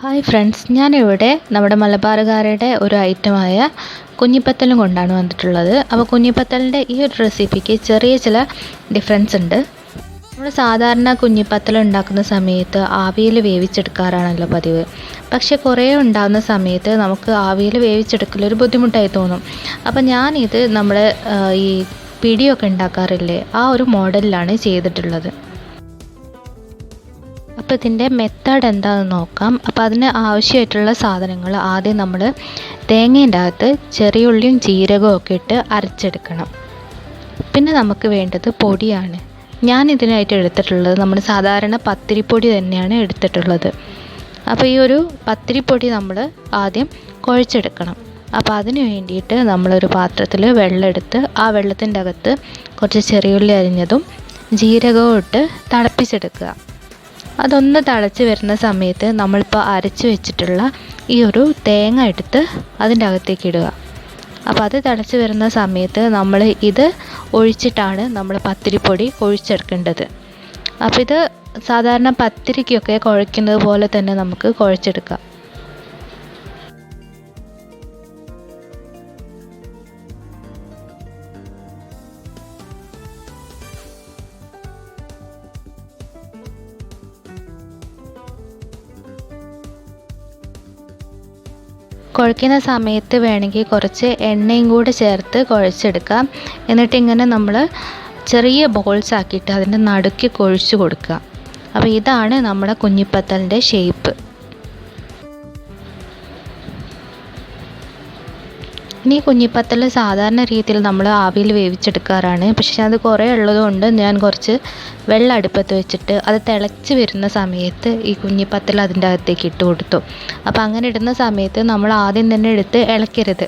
Hi friends, ഞാനിവിടെ നമ്മുടെ മലബാറുകാരുടെ ഒരു ഐറ്റമായ കുഞ്ഞിപ്പത്തലും കൊണ്ടാണ് വന്നിട്ടുള്ളത്. അപ്പോൾ കുഞ്ഞിപ്പത്തലിൻ്റെ ഈ ഒരു റെസിപ്പിക്ക് ചെറിയ ചില ഡിഫറൻസ് ഉണ്ട്. നമ്മൾ സാധാരണ കുഞ്ഞിപ്പത്തൽ ഉണ്ടാക്കുന്ന സമയത്ത് ആവിയിൽ വേവിച്ചെടുക്കാറാണല്ലോ പതിവ്. പക്ഷേ കുറേ ഉണ്ടാകുന്ന സമയത്ത് നമുക്ക് ആവിയിൽ വേവിച്ചെടുക്കലൊരു ബുദ്ധിമുട്ടായി തോന്നും. അപ്പോൾ ഞാനിത് നമ്മൾ ഈ പിടിയൊക്കെ ഉണ്ടാക്കാറില്ലേ, ആ ഒരു മോഡലിലാണ് ചെയ്തിട്ടുള്ളത്. അപ്പോൾ ഇതിൻ്റെ മെത്തേഡ് എന്താണെന്ന് നോക്കാം. അപ്പോൾ അതിന് ആവശ്യമായിട്ടുള്ള സാധനങ്ങൾ ആദ്യം നമ്മൾ തേങ്ങേൻ്റെ അകത്ത് ചെറിയ ഉള്ളിയും ജീരകവും ഒക്കെ ഇട്ട് അരച്ചെടുക്കണം. പിന്നെ നമുക്ക് വേണ്ടത് പൊടിയാണ്. ഞാൻ ഇതിനായിട്ട് എടുത്തിട്ടുള്ളത് നമ്മൾ സാധാരണ പത്തിരിപ്പൊടി തന്നെയാണ് എടുത്തിട്ടുള്ളത്. അപ്പോൾ ഈ ഒരു പത്തിരിപ്പൊടി നമ്മൾ ആദ്യം കുഴച്ചെടുക്കണം. അപ്പോൾ അതിന് വേണ്ടിയിട്ട് നമ്മളൊരു പാത്രത്തിൽ വെള്ളം എടുത്ത് ആ വെള്ളത്തിൻ്റെ അകത്ത് കുറച്ച് ചെറിയുള്ളി അരിഞ്ഞതും ജീരകവും ഇട്ട് തിളപ്പിച്ചെടുക്കുക. അതൊന്ന് തിളച്ച് വരുന്ന സമയത്ത് നമ്മളിപ്പോൾ അരച്ച് വെച്ചിട്ടുള്ള ഈ ഒരു തേങ്ങ എടുത്ത് അതിൻ്റെ അകത്തേക്ക് ഇടുക. അപ്പോൾ അത് തിളച്ച് വരുന്ന സമയത്ത് നമ്മൾ ഇത് ഒഴിച്ചിട്ടാണ് നമ്മൾ പത്തിരിപ്പൊടി കുഴച്ചെടുക്കേണ്ടത്. അപ്പോൾ ഇത് സാധാരണ പത്തിരിക്കൊക്കെ കുഴയ്ക്കുന്നത് പോലെ തന്നെ നമുക്ക് കുഴച്ചെടുക്കാം. കുഴയ്ക്കുന്ന സമയത്ത് വേണമെങ്കിൽ കുറച്ച് എണ്ണയും കൂടെ ചേർത്ത് കുഴച്ചെടുക്കാം. എന്നിട്ട് ഇങ്ങനെ നമ്മൾ ചെറിയ ബോൾസ് ആക്കിയിട്ട് അതിൻ്റെ നടുക്ക് കുഴച്ച് കൊടുക്കുക. അപ്പോൾ ഇതാണ് നമ്മുടെ കുഞ്ഞിപ്പത്തലിൻ്റെ ഷേപ്പ്. ഇനി കുഞ്ഞിപ്പത്തൽ സാധാരണ രീതിയിൽ നമ്മൾ ആവിയിൽ വേവിച്ചെടുക്കാറാണ്. പക്ഷേ അത് കുറേ ഉള്ളതുകൊണ്ട് ഞാൻ കുറച്ച് വെള്ളം അടുപ്പത്ത് വെച്ചിട്ട് അത് തിളച്ച് വരുന്ന സമയത്ത് ഈ കുഞ്ഞിപ്പത്തൽ അതിൻ്റെ അകത്തേക്ക് ഇട്ട് കൊടുത്തു. അപ്പോൾ അങ്ങനെ ഇടുന്ന സമയത്ത് നമ്മൾ ആദ്യം തന്നെ എടുത്ത് ഇളക്കരുത്.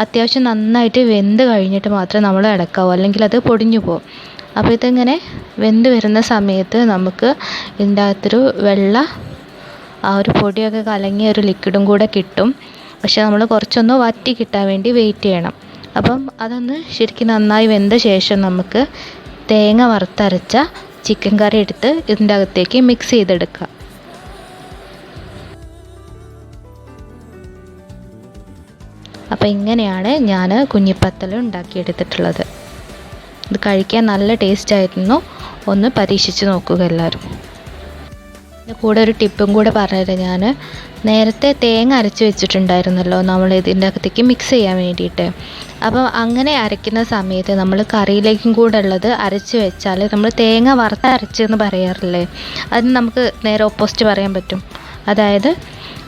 അത്യാവശ്യം നന്നായിട്ട് വെന്ത് കഴിഞ്ഞിട്ട് മാത്രമേ നമ്മൾ ഇളക്കാവൂ, അല്ലെങ്കിൽ അത് പൊടിഞ്ഞു പോകും. അപ്പോൾ ഇതിങ്ങനെ വെന്ത് വരുന്ന സമയത്ത് നമുക്ക് ഇതിൻ്റെ അകത്തൊരു ആ ഒരു പൊടിയൊക്കെ കലങ്ങിയ ഒരു ലിക്വിഡും കൂടെ കിട്ടും. പക്ഷേ നമ്മൾ കുറച്ചൊന്ന് വറ്റി കിട്ടാൻ വേണ്ടി വെയിറ്റ് ചെയ്യണം. അപ്പം അതൊന്ന് ശരിക്കും നന്നായി വെന്ത ശേഷം നമുക്ക് തേങ്ങ വറുത്തരച്ച ചിക്കൻ കറി എടുത്ത് ഇതിൻ്റെ അകത്തേക്ക് മിക്സ് ചെയ്തെടുക്കുക. അപ്പോൾ ഇങ്ങനെയാണ് ഞാൻ കുഞ്ഞിപ്പത്തൽ ഉണ്ടാക്കിയെടുത്തിട്ടുള്ളത്. ഇത് കഴിക്കാൻ നല്ല ടേസ്റ്റ് ആയിരുന്നു. ഒന്ന് പരീക്ഷിച്ച് നോക്കുക എല്ലാവരും. കൂടെ ഒരു ടിപ്പും കൂടെ പറഞ്ഞുതരാം. ഞാൻ നേരത്തെ തേങ്ങ അരച്ച് വെച്ചിട്ടുണ്ടായിരുന്നല്ലോ നമ്മൾ ഇതിൻ്റെ അകത്തേക്ക് മിക്സ് ചെയ്യാൻ വേണ്ടിയിട്ട്. അപ്പോൾ അങ്ങനെ അരയ്ക്കുന്ന സമയത്ത് നമ്മൾ കറിയിലേക്കും കൂടെ ഉള്ളത് അരച്ച് വെച്ചാൽ നമ്മൾ തേങ്ങ വറുത്തരച്ചെന്ന് പറയാറില്ലേ, അതിന് നമുക്ക് നേരെ ഓപ്പോസിറ്റ് പറയാൻ പറ്റും. അതായത്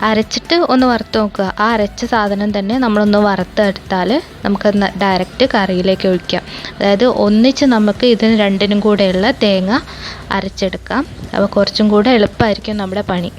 അരച്ചിട്ട് ഒന്ന് വറുത്ത് നോക്കുക. ആ അരച്ച സാധനം തന്നെ നമ്മളൊന്ന് വറുത്തെടുത്താൽ നമുക്ക് ഡയറക്റ്റ് കറിയിലേക്ക് ഒഴിക്കാം. അതായത് ഒന്നിച്ച് നമുക്ക് ഇതിന് രണ്ടിനും കൂടെയുള്ള തേങ്ങ അരച്ചെടുക്കാം. അപ്പോൾ കുറച്ചും കൂടെ എളുപ്പമായിരിക്കും നമ്മുടെ പണി.